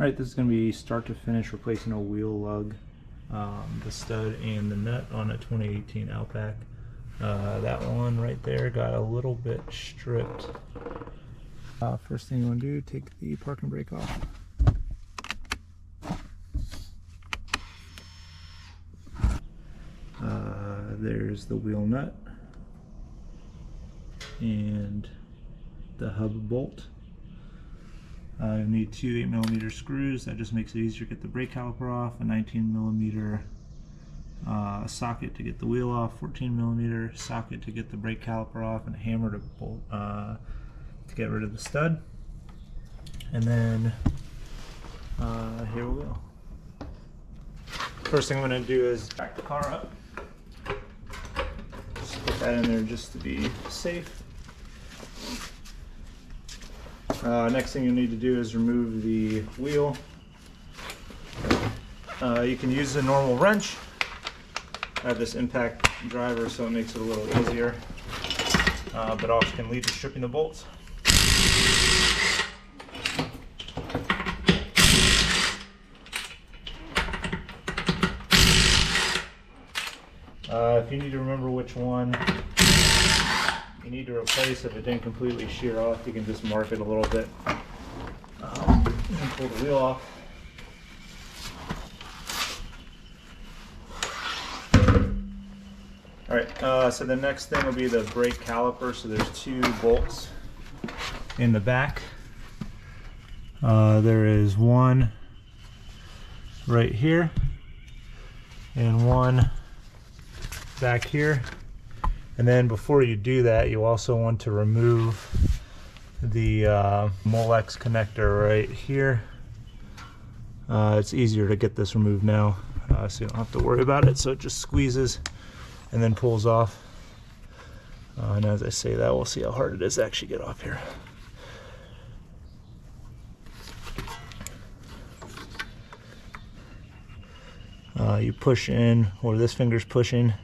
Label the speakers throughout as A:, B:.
A: Alright, this is going to be start to finish replacing a wheel lug, the stud and the nut on a 2018 Outback. That one right there got a little bit stripped. First thing you want to do, take the parking brake off. There's the wheel nut and the hub bolt. You need two 8mm screws. That just makes it easier to get the brake caliper off. A 19mm socket to get the wheel off. 14mm socket to get the brake caliper off, and a hammer to bolt to get rid of the stud. And then here we go. First thing I'm going to do is back the car up. Just put that in there just to be safe. Next thing you'll need to do is remove the wheel. You can use a normal wrench. I have this impact driver, so it makes it a little easier, but also can lead to stripping the bolts. If you need to remember which one you need to replace, if it didn't completely shear off, you can just mark it a little bit and pull the wheel off. Alright, so the next thing will be the brake caliper. So there's two bolts in the back. There is one right here and one back here. And then before you do that, you also want to remove the molex connector right here. It's easier to get this removed now, so you don't have to worry about it. So it just squeezes and then pulls off. And as I say that, we'll see how hard it is to actually get off here. You push in, or this finger's pushing.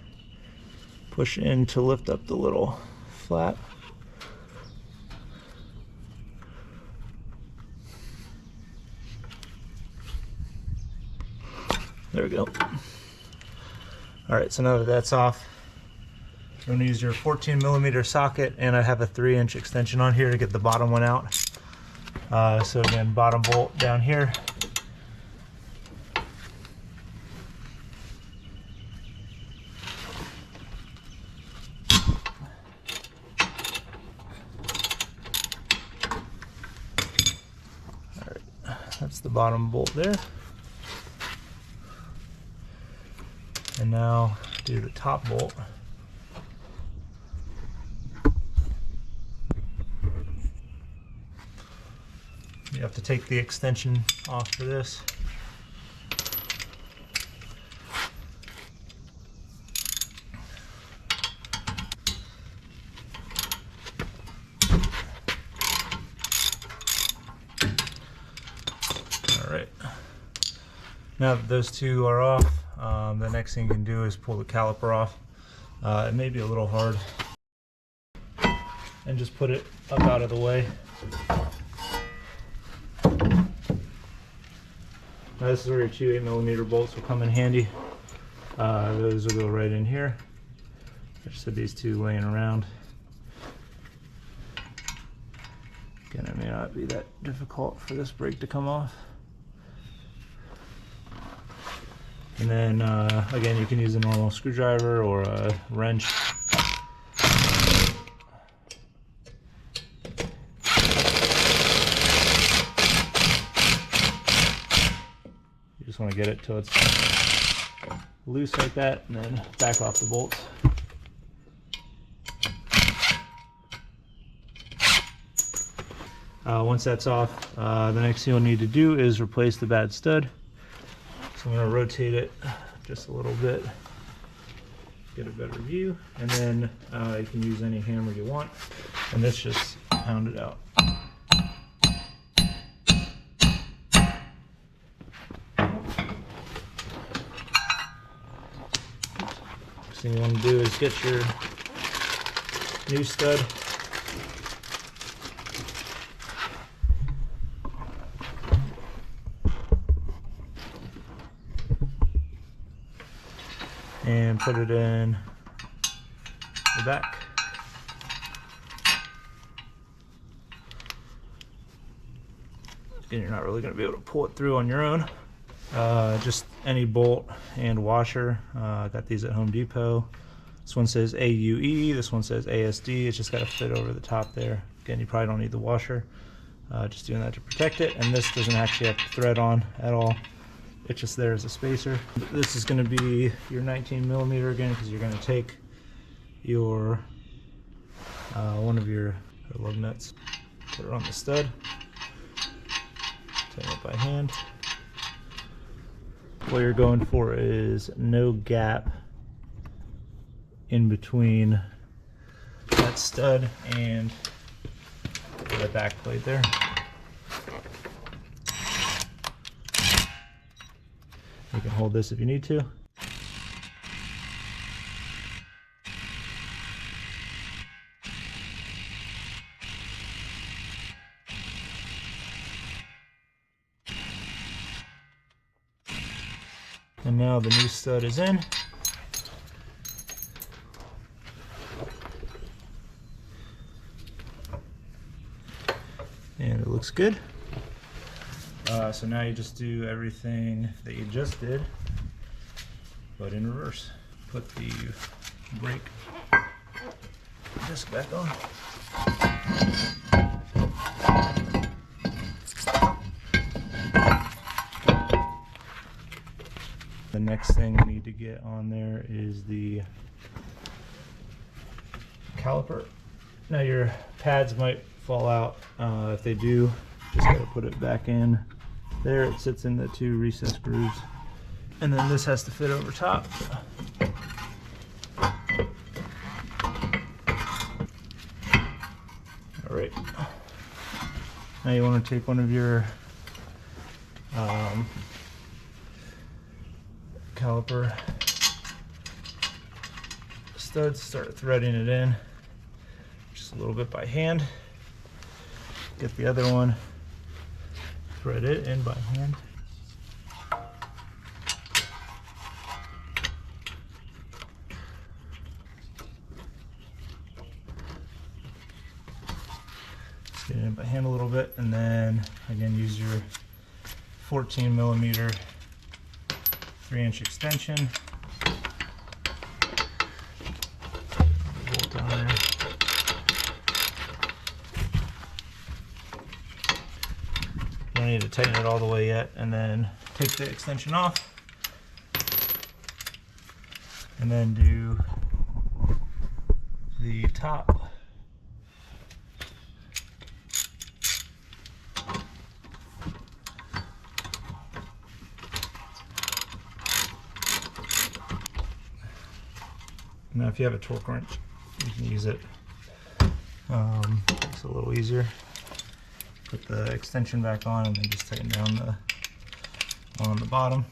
A: Push in to lift up the little flap. There we go. Alright, so now that that's off, you're going to use your 14mm socket, and I have a 3-inch extension on here to get the bottom one out. So again, bottom bolt down here. That's the bottom bolt there. And now do the top bolt. You have to take the extension off for this. Alright, now that those two are off, the next thing you can do is pull the caliper off. It may be a little hard, and just put it up out of the way. Now this is where your two 8mm bolts will come in handy. Those will go right in here. I just had these two laying around. Again, it may not be that difficult for this brake to come off. And then again, you can use a normal screwdriver or a wrench. You just want to get it till it's loose like that, and then back off the bolts. Once that's off, the next thing you'll need to do is replace the bad stud. So I'm going to rotate it just a little bit, get a better view, and then you can use any hammer you want, and this just pound it out. Next thing you want to do is get your new stud. and put it in the back. Again, you're not really going to be able to pull it through on your own. Just any bolt and washer. I got these at Home Depot. This one says AUE, this one says ASD. It's just got to fit over the top there. Again, you probably don't need the washer. Just doing that to protect it. And this doesn't actually have to thread on at all. It's just there as a spacer. This is going to be your 19mm again, because you're going to take your one of your lug nuts, put it on the stud, tighten it by hand. What you're going for is no gap in between that stud and the back plate there. You can hold this if you need to. And now the new stud is in. And it looks good. So now you just do everything that you just did, but in reverse. Put the brake disc back on. The next thing we need to get on there is the caliper. Now your pads might fall out. If they do, just gotta put it back in. There, it sits in the two recessed grooves. And then this has to fit over top. All right. Now you want to take one of your caliper studs, start threading it in just a little bit by hand. Get the other one, thread it in by hand. Just get it in by hand a little bit, and then again use your 14mm 3-inch extension. Bolt down there. You don't need to tighten it all the way yet, and then take the extension off, and then do the top. Now if you have a torque wrench, you can use it. It's a little easier. Put the extension back on and then just tighten down the one on the bottom.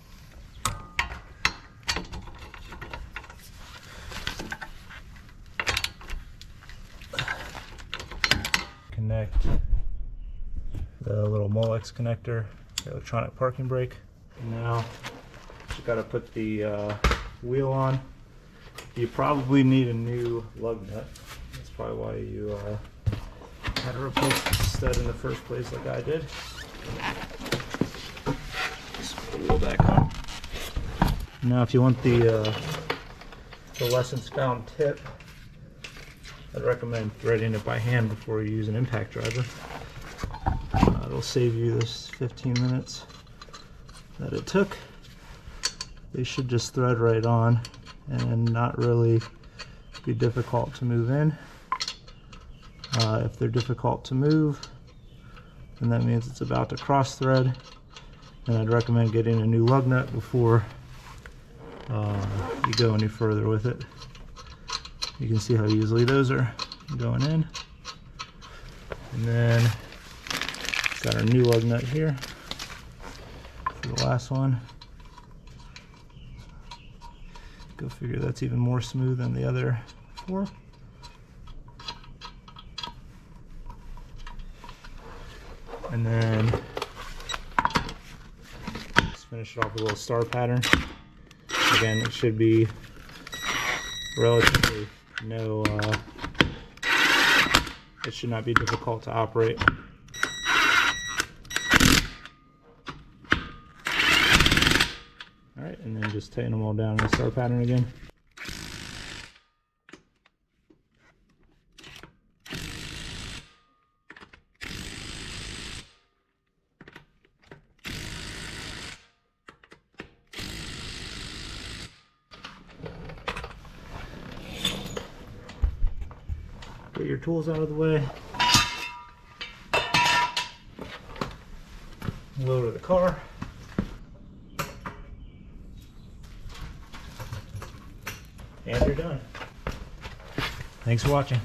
A: Connect the little molex connector, the electronic parking brake. Now you got to put the wheel on. You probably need a new lug nut. That's probably why you had to replace the stud in the first place, like I did. Just put the wheel back on. Now, if you want the lessons found tip, I'd recommend threading it by hand before you use an impact driver. It'll save you this 15 minutes that it took. They should just thread right on and not really be difficult to move in. If they're difficult to move, then that means it's about to cross thread, and I'd recommend getting a new lug nut before you go any further with it. You can see how easily those are going in. And then got our new lug nut here for the last one. Go figure, that's even more smooth than the other four. And then just finish it off with a little star pattern. Again, it should be relatively no, it should not be difficult to operate. Alright, and then just tighten them all down in the star pattern again. Get your tools out of the way. Lower the car. And you're done. Thanks for watching.